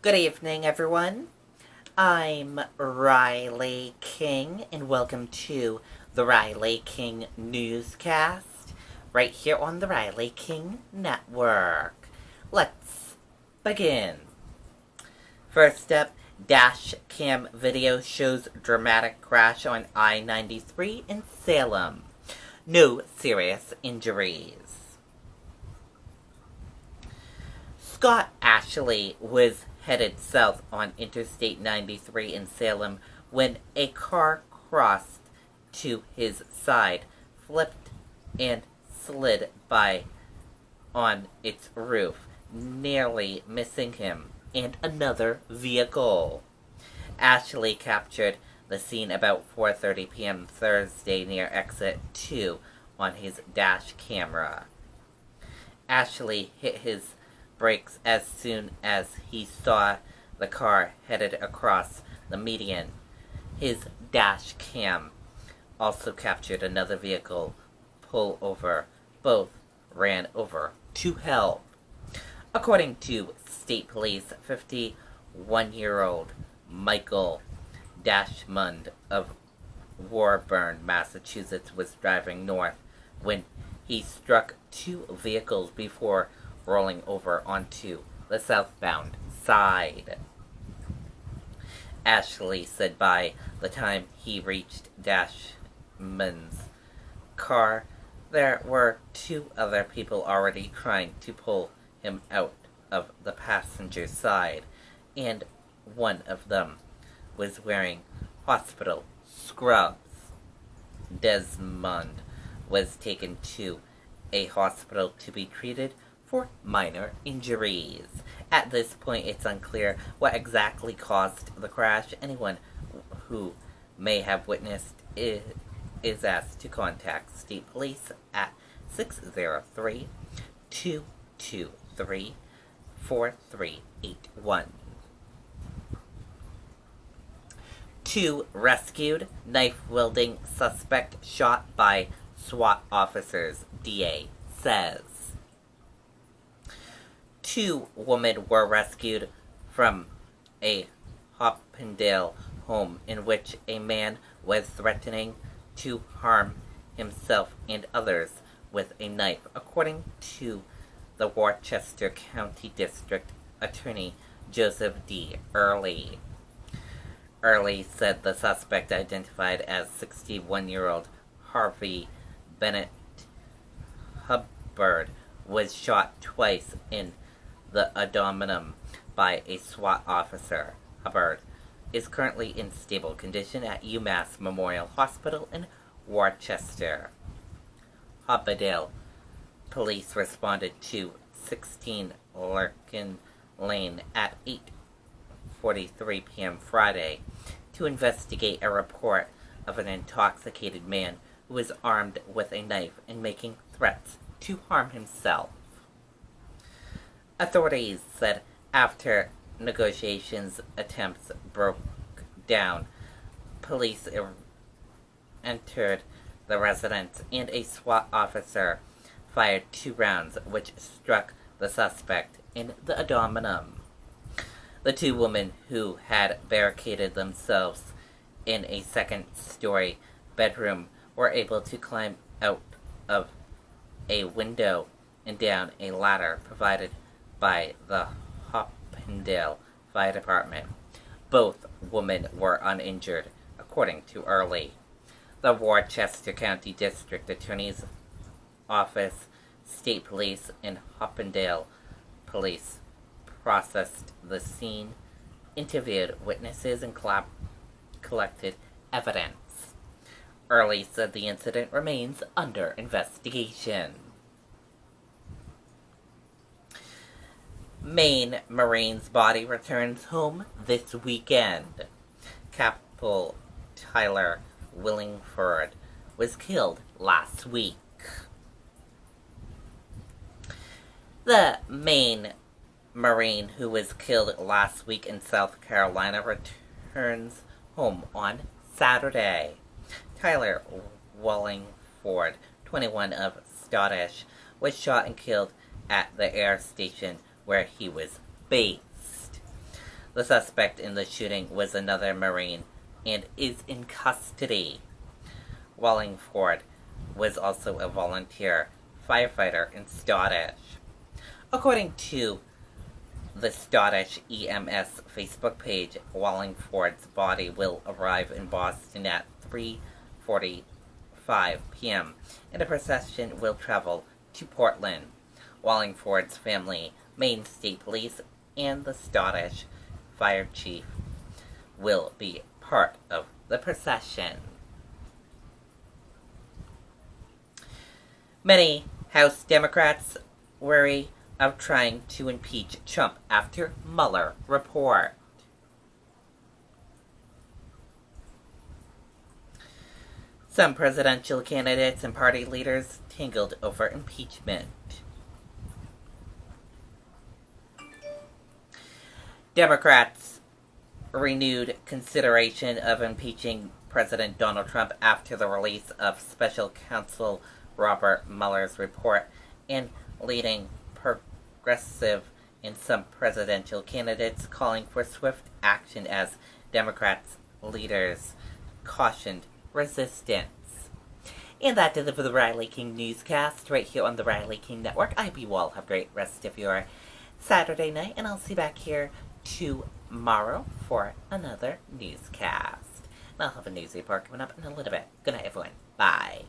Good evening, everyone. I'm Riley King, and welcome to the Riley King Newscast, right here on the Riley King Network. Let's begin. First up, dash cam video shows dramatic crash on I-93 in Salem. No serious injuries. Scott Ashley was headed south on Interstate 93 in Salem when a car crossed to his side, flipped, and slid by on its roof, nearly missing him and another vehicle. Ashley captured the scene about 4:30 p.m. Thursday near exit 2 on his dash camera. Ashley hit his brakes as soon as he saw the car headed across the median. His dash cam also captured another vehicle pull over. Both ran over to help. According to state police, 51-year-old Michael Dashmund of Warburn, Massachusetts, was driving north when he struck two vehicles before rolling over onto the southbound side. Ashley said by the time he reached Dashmund's car, there were two other people already trying to pull him out of the passenger side, and one of them was wearing hospital scrubs. Desmond was taken to a hospital to be treated for minor injuries. At this point, it's unclear what exactly caused the crash. Anyone who may have witnessed it is asked to contact state police at 603-223-4381. Two rescued, knife-wielding suspect shot by SWAT officers, DA says. Two women were rescued from a Hoppendale home in which a man was threatening to harm himself and others with a knife, according to the Worcester County District Attorney Joseph D. Early. Early said the suspect, identified as 61-year-old Harvey Bennett Hubbard, was shot twice in the abdomen by a SWAT officer. Hubbard is currently in stable condition at UMass Memorial Hospital in Worcester. Hoppendale police responded to 16 Larkin Lane at 8:43 p.m. Friday to investigate a report of an intoxicated man who was armed with a knife and making threats to harm himself. Authorities said after negotiations attempts broke down, police entered the residence and a SWAT officer fired 2 rounds which struck the suspect in the abdomen. The 2 women who had barricaded themselves in a second-story bedroom were able to climb out of a window and down a ladder provided by the Hoppendale Fire Department. Both women were uninjured, according to Early. The Worcester County District Attorney's Office, State Police, and Hoppendale Police processed the scene, interviewed witnesses, and collected evidence. Early said the incident remains under investigation. Maine Marines body returns home this weekend. Captain Tyler Willingford was killed last week. The Maine Marine who was killed last week in South Carolina returns home on Saturday. Tyler Willingford, 21, of Scottish, was shot and killed at the air station where he was based. The suspect in the shooting was another Marine and is in custody. Wallingford was also a volunteer firefighter in Scottish. According to the Scottish EMS Facebook page, Wallingford's body will arrive in Boston at 3:45 p.m. and a procession will travel to Portland. Wallingford's family, Maine State Police, and the Scottish Fire Chief will be part of the procession. Many House Democrats worry of trying to impeach Trump after Mueller report. Some presidential candidates and party leaders tangled over impeachment. Democrats renewed consideration of impeaching President Donald Trump after the release of Special Counsel Robert Mueller's report, and leading progressive and some presidential candidates calling for swift action as Democrats leaders cautioned resistance. And that does it for the Riley King Newscast right here on the Riley King Network. I hope you all have a great rest of your Saturday night, and I'll see you back here tomorrow for another newscast. And I'll have a news report coming up in a little bit. Good night, everyone. Bye.